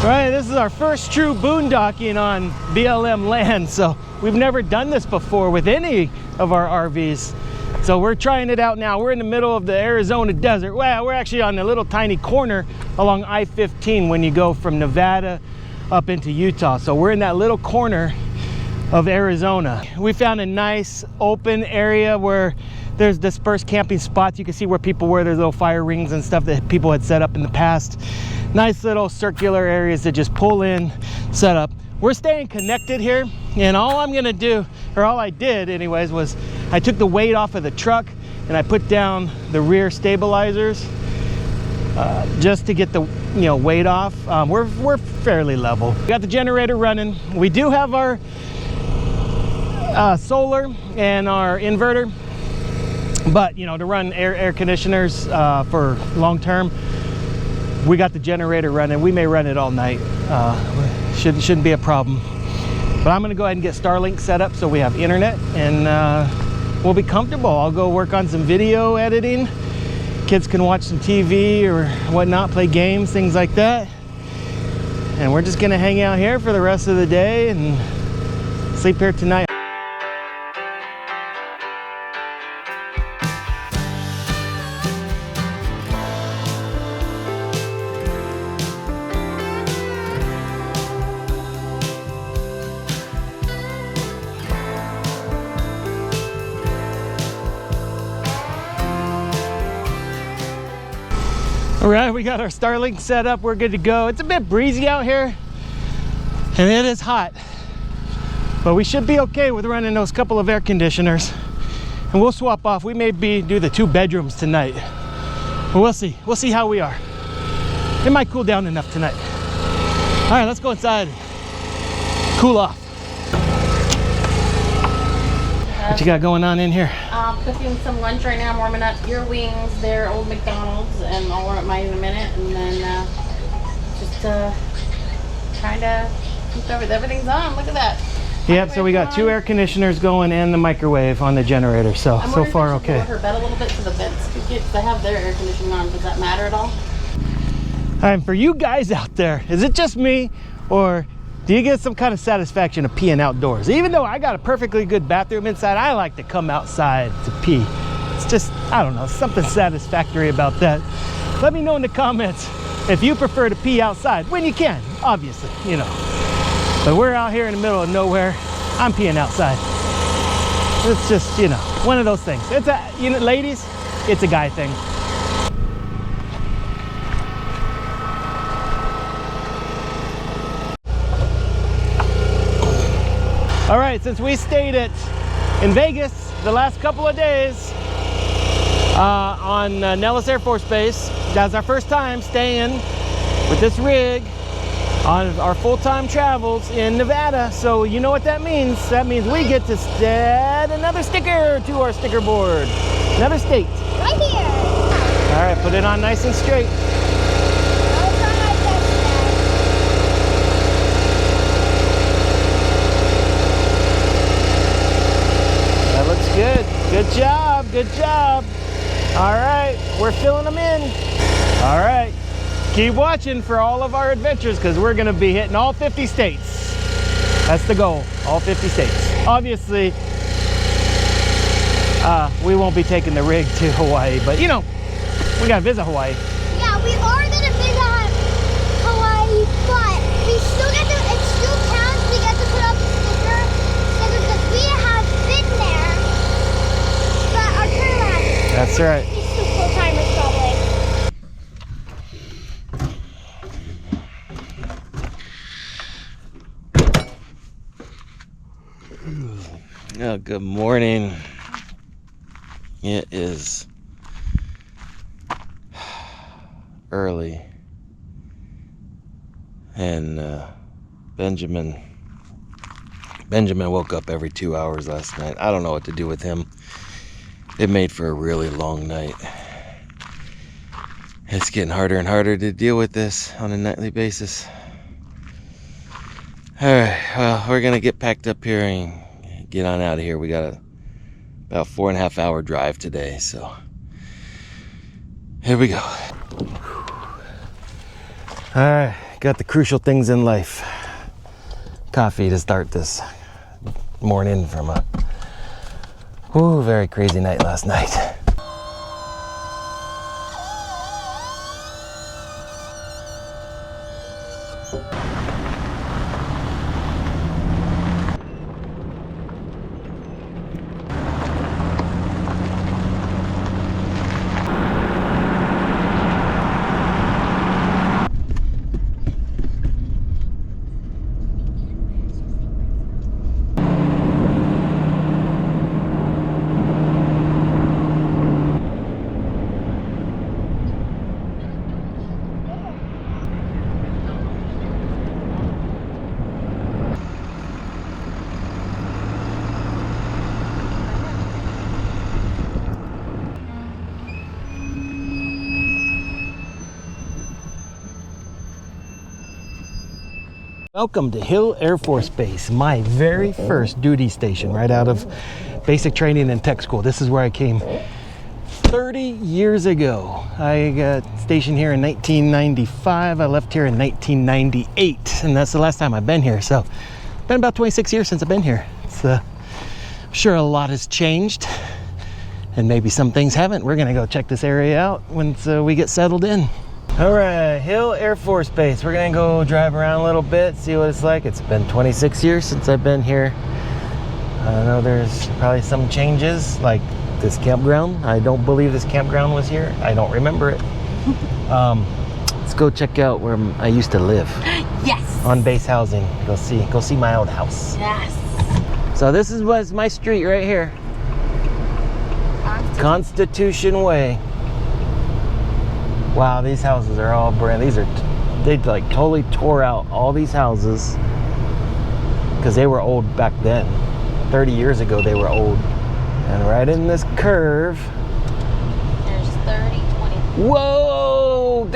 Alright, this is our first true boondocking on BLM land, so we've never done this before with any of our RVs. So we're trying it out now. We're in the middle of the Arizona desert. Well, we're actually on a little tiny corner along I-15 when you go from Nevada up into Utah. So we're in that little corner of Arizona. We found a nice open area where there's dispersed camping spots. You can see where people were. There's little fire rings and stuff that people had set up in the past. Nice little circular areas to just pull in, set up. We're staying connected here, and all I'm gonna do, or all I did anyways, was I took the weight off of the truck and I put down the rear stabilizers just to get the weight off. We're fairly level. We got the generator running. We do have our solar and our inverter, but to run air conditioners for long term, we got the generator running. We may run it all night. Shouldn't be a problem. But I'm gonna go ahead and get Starlink set up so we have internet, and we'll be comfortable. I'll go work on some video editing. Kids can watch some TV or whatnot, play games, things like that. And we're just gonna hang out here for the rest of the day and sleep here tonight. All right, we got our Starlink set up. We're good to go. It's a bit breezy out here, and it is hot, but we should be okay with running those couple of air conditioners, and we'll swap off. We may do the 2 bedrooms tonight, but we'll see. We'll see how we are. It might cool down enough tonight. All right, let's go inside, cool off. What you got going on in here? Cooking some lunch right now. I'm warming up ear wings. They're old McDonald's, and I'll warm up mine in a minute. And then just trying to keep everything's on. Look at that. Yep. So we got 2 air conditioners going and the microwave on the generator. So far okay. Lower her bed a little bit so the vents could get. They have their air conditioning on. Does that matter at all? And for you guys out there, is it just me, or do you get some kind of satisfaction of peeing outdoors? Even though I got a perfectly good bathroom inside, I like to come outside to pee. It's just, I don't know, something satisfactory about that. Let me know in the comments if you prefer to pee outside, when you can, obviously, But we're out here in the middle of nowhere. I'm peeing outside. It's just, one of those things. It's a, ladies, it's a guy thing. All right, since we stayed in Vegas the last couple of days on Nellis Air Force Base, that's our first time staying with this rig on our full-time travels in Nevada. So you know what that means. That means we get to add another sticker to our sticker board. Another state. Right here. All right, put it on nice and straight. Good. Good job. Good job. All right. We're filling them in. All right. Keep watching for all of our adventures, because we're going to be hitting all 50 states. That's the goal. All 50 states. Obviously, we won't be taking the rig to Hawaii, but we got to visit Hawaii. Yeah, we are going to visit Hawaii, but we still get to, it still counts. We get to put up a sticker because we have been there. That's right. It's the full-timers probably. Oh, good morning. It is early, and Benjamin woke up every 2 hours last night. I don't know what to do with him. It made for a really long night. It's getting harder and harder to deal with this on a nightly basis. All right, well, we're gonna get packed up here and get on out of here. We got about 4.5 hour drive today, so here we go. All right, got the crucial things in life. Coffee to start this morning from a very crazy night last night. Welcome to Hill Air Force Base, my very first duty station right out of basic training and tech school. This is where I came 30 years ago. I got stationed here in 1995. I left here in 1998, and that's the last time I've been here. So, been about 26 years since I've been here. It's, I'm sure a lot has changed, and maybe some things haven't. We're gonna go check this area out once we get settled in. All right, Hill Air Force Base. We're gonna go drive around a little bit, see what it's like. It's been 26 years since I've been here. I know there's probably some changes, like this campground. I don't believe this campground was here. I don't remember it. Let's go check out where I used to live. Yes. On base housing. Go see my old house. Yes. So this was my street right here. Constitution Way. Wow, these houses are all brand. They like totally tore out all these houses because they were old back then. 30 years ago, they were old. And right in this curve. There's 30, 20. Whoa!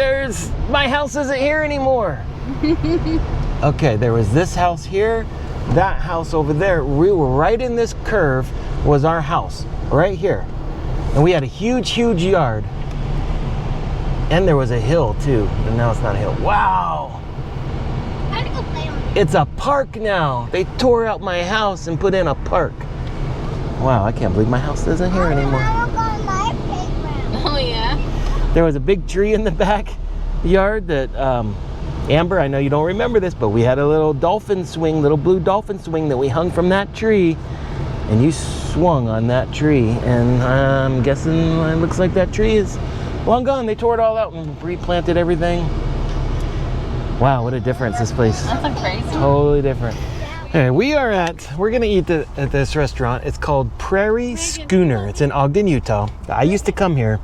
My house isn't here anymore. Okay, there was this house here, that house over there. We were right in this curve was our house, right here. And we had a huge, huge yard. And there was a hill too, and now it's not a hill. Wow! I'm gonna go play on it. It's a park now. They tore out my house and put in a park. Wow, I can't believe my house isn't here anymore. I wanna go on my playground. Oh yeah. There was a big tree in the backyard that, Amber, I know you don't remember this, but we had a little dolphin swing, little blue dolphin swing that we hung from that tree, and you swung on that tree, and I'm guessing it looks like that tree is long gone. They tore it all out and replanted everything. Wow, what a difference this place. That's crazy. Totally different. Okay, we're gonna eat at this restaurant. It's called Prairie Schooner. It's in Ogden, Utah. I used to come here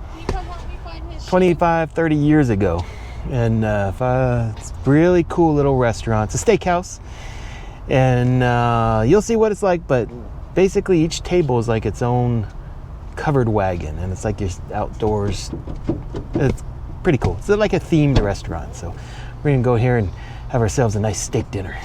25, 30 years ago. And it's a really cool little restaurant. It's a steakhouse. And you'll see what it's like, but basically each table is like its own covered wagon, and it's like you're outdoors. It's pretty cool. It's like a themed restaurant. So we're gonna go here and have ourselves a nice steak dinner.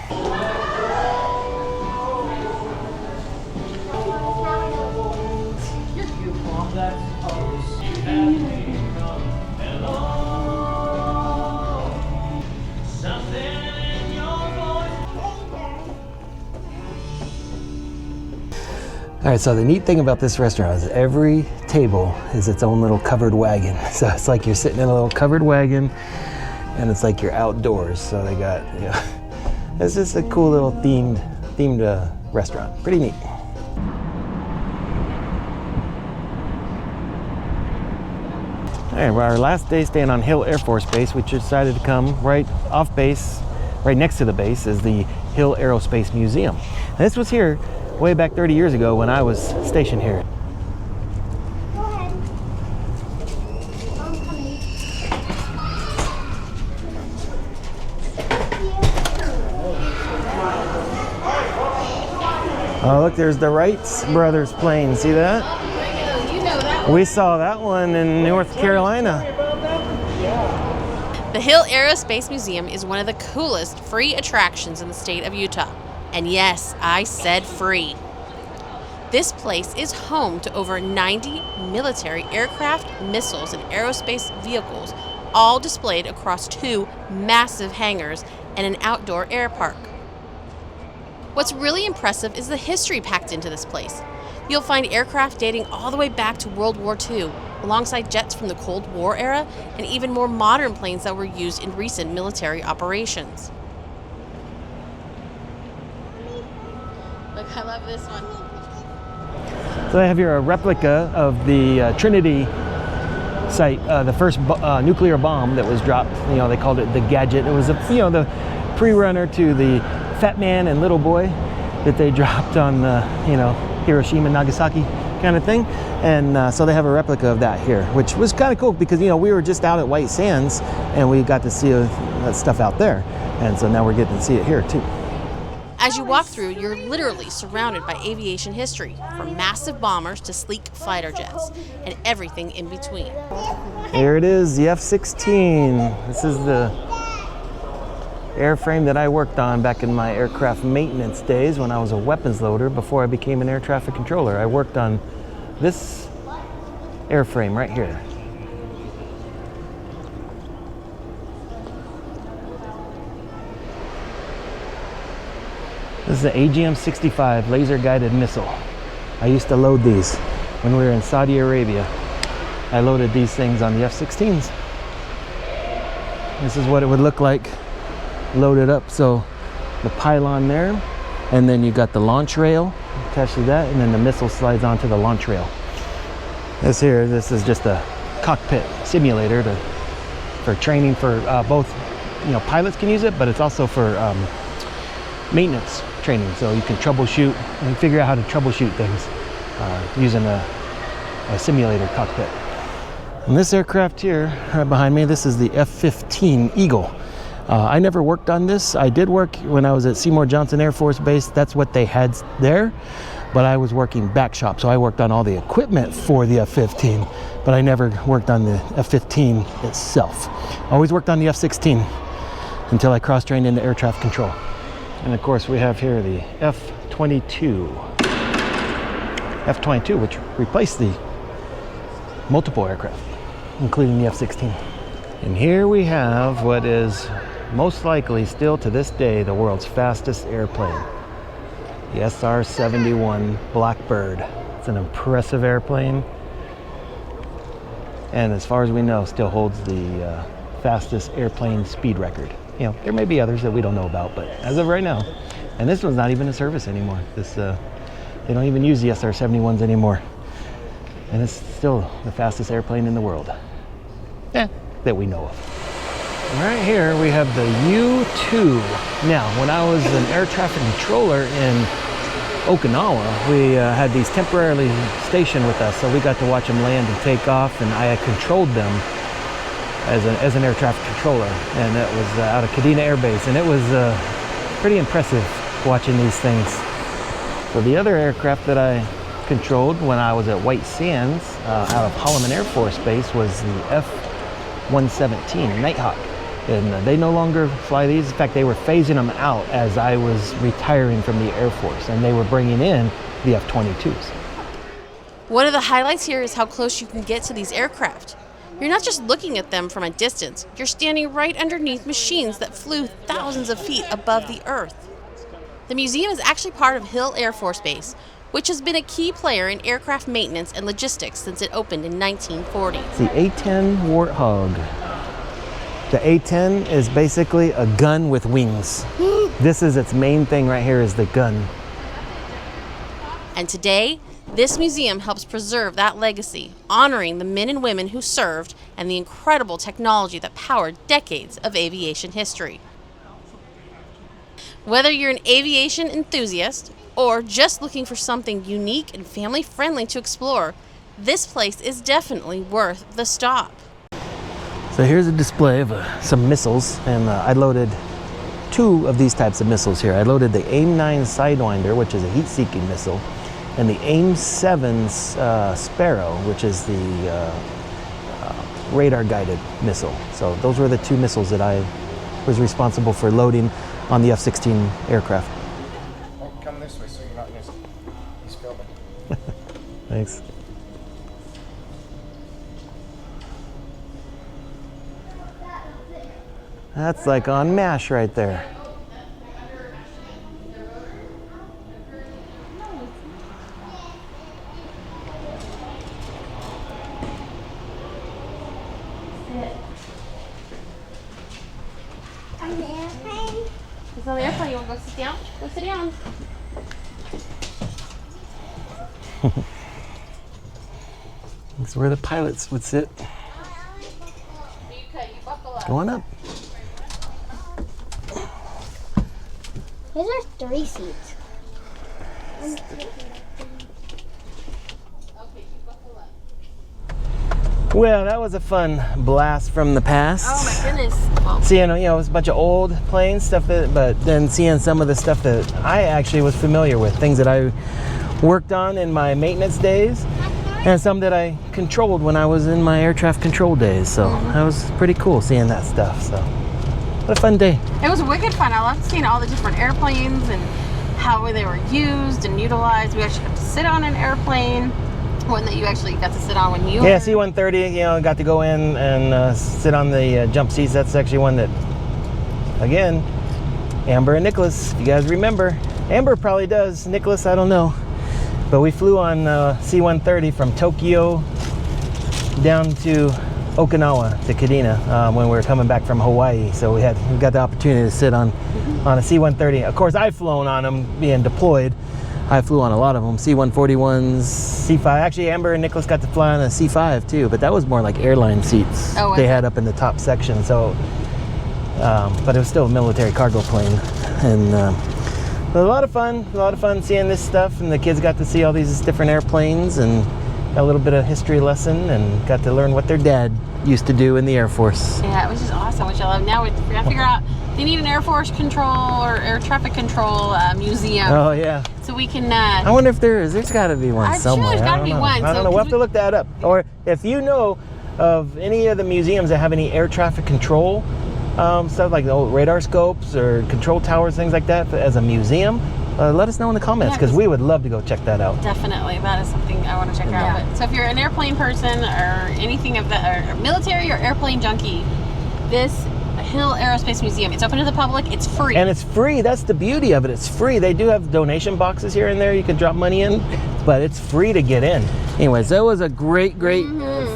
All right, so the neat thing about this restaurant is every table is its own little covered wagon. So it's like you're sitting in a little covered wagon, and it's like you're outdoors. So they got, it's just a cool little themed restaurant. Pretty neat. All right, well, our last day staying on Hill Air Force Base, we decided to come right off base, right next to the base is the Hill Aerospace Museum. And this was here way back 30 years ago when I was stationed here. Go ahead. I'm coming. Oh, look, there's the Wright brothers plane. See that? You know that. We saw that one in North Carolina. The Hill Aerospace Museum is one of the coolest free attractions in the state of Utah. And yes, I said free. This place is home to over 90 military aircraft, missiles, and aerospace vehicles, all displayed across 2 massive hangars and an outdoor air park. What's really impressive is the history packed into this place. You'll find aircraft dating all the way back to World War II, alongside jets from the Cold War era, and even more modern planes that were used in recent military operations. Look, I love this one. So I have here a replica of the Trinity site, the first nuclear bomb that was dropped. You know, they called it the Gadget. It was the pre-runner to the Fat Man and Little Boy that they dropped on Hiroshima and Nagasaki kind of thing. And so they have a replica of that here, which was kind of cool because we were just out at White Sands and we got to see that stuff out there, and so now we're getting to see it here too. As you walk through, you're literally surrounded by aviation history, from massive bombers to sleek fighter jets, and everything in between. Here it is, the F-16. This is the airframe that I worked on back in my aircraft maintenance days when I was a weapons loader before I became an air traffic controller. I worked on this airframe right here. This is the AGM-65 laser-guided missile. I used to load these when we were in Saudi Arabia. I loaded these things on the F-16s. This is what it would look like loaded up. So the pylon there, and then you got the launch rail attached to that, and then the missile slides onto the launch rail. This is just a cockpit simulator for training for both, pilots can use it, but it's also for maintenance training, so you can troubleshoot and figure out how to troubleshoot things using a simulator cockpit. And this aircraft here, right behind me, this is the F-15 Eagle. I never worked on this. I did work when I was at Seymour Johnson Air Force Base. That's what they had there, but I was working back shop, so I worked on all the equipment for the F-15, but I never worked on the F-15 itself. I always worked on the F-16 until I cross-trained into air traffic control. And of course we have here the F-22, which replaced the multiple aircraft, including the F-16. And here we have what is most likely still to this day the world's fastest airplane, the SR-71 Blackbird. It's an impressive airplane, and as far as we know, still holds the fastest airplane speed record. There may be others that we don't know about, but as of right now, and this one's not even in service anymore. They don't even use the SR-71s anymore, and it's still the fastest airplane in the world, that we know of. Right here we have the U-2. Now, when I was an air traffic controller in Okinawa, we had these temporarily stationed with us, so we got to watch them land and take off, and I had controlled them as an air traffic controller, and it was out of Kadena Air Base, and it was pretty impressive watching these things. So the other aircraft that I controlled when I was at White Sands out of Holloman Air Force Base was the F-117 Nighthawk, and they no longer fly these. In fact, they were phasing them out as I was retiring from the Air Force, and they were bringing in the F-22s. One of the highlights here is how close you can get to these aircraft. You're not just looking at them from a distance, you're standing right underneath machines that flew thousands of feet above the earth. The museum is actually part of Hill Air Force Base, which has been a key player in aircraft maintenance and logistics since it opened in 1940. It's the A-10 Warthog. The A-10 is basically a gun with wings. This is its main thing right here, is the gun. And today, this museum helps preserve that legacy, honoring the men and women who served and the incredible technology that powered decades of aviation history. Whether you're an aviation enthusiast or just looking for something unique and family-friendly to explore, this place is definitely worth the stop. So here's a display of some missiles, and I loaded 2 of these types of missiles here. I loaded the AIM-9 Sidewinder, which is a heat-seeking missile, and the AIM-7 Sparrow, which is the radar-guided missile. So those were the 2 missiles that I was responsible for loading on the F-16 aircraft. Come this way so you're not in he's filming. Thanks. That's like on MASH right there. On the airplane. It's on the airplane. You want to go sit down? Go sit down. That's where the pilots would sit. You buckle up. Go on up. These are 3 seats. Okay, you buckle up. Well, that was a fun blast from the past. Oh my goodness. Well, Seeing, it was a bunch of old planes stuff, but then seeing some of the stuff that I actually was familiar with, things that I worked on in my maintenance days, and some that I controlled when I was in my air traffic control days. So that was pretty cool seeing that stuff. So what a fun day. it was wicked fun. I loved seeing all the different airplanes and how they were used and utilized. We actually got to sit on an airplane. One that you actually got to sit on when you Yeah, were... C-130, got to go in and sit on the jump seats. That's actually one that, again, Amber and Nicholas, if you guys remember. Amber probably does. Nicholas, I don't know. But we flew on C-130 from Tokyo down to Okinawa to Kadena when we were coming back from Hawaii. So we got the opportunity to sit on a C-130. Of course, I've flown on them being deployed. I flew on a lot of them, C-141s, C-5. Actually, Amber and Nicholas got to fly on a C-5 too, but that was more like airline seats they had up in the top section. So, but it was still a military cargo plane, and a lot of fun seeing this stuff. And the kids got to see all these different airplanes and got a little bit of history lesson and got to learn what their dad used to do in the Air Force. Yeah, it was just awesome, which I love. Now we gotta figure out, they need an Air Force control or air traffic control museum. Oh yeah. So we can... I wonder if there's got to be one I'm somewhere. sure there's got to I be don't know. one. I don't know. We'll have to look that up. Or if you know of any of the museums that have any air traffic control stuff, like the old radar scopes or control towers, things like that, as a museum, let us know in the comments, because we would love to go check that out. Definitely, that is something I want to check out. But, so if you're an airplane person or anything of that, or military or airplane junkie, this Hill Aerospace Museum, it's open to the public, it's free. And it's free. That's the beauty of it. It's free. They do have donation boxes here and there you can drop money in, but it's free to get in. Anyways, that was a great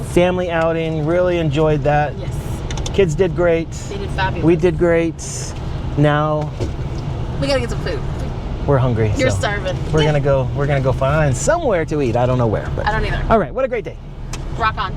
family outing. Really enjoyed that. Yes. Kids did great. They did fabulous. We did great. Now we gotta get some food. we're hungry. You're so starving. We're gonna go find somewhere to eat. I don't know where, but I don't either. all right, what a great day. Rock on.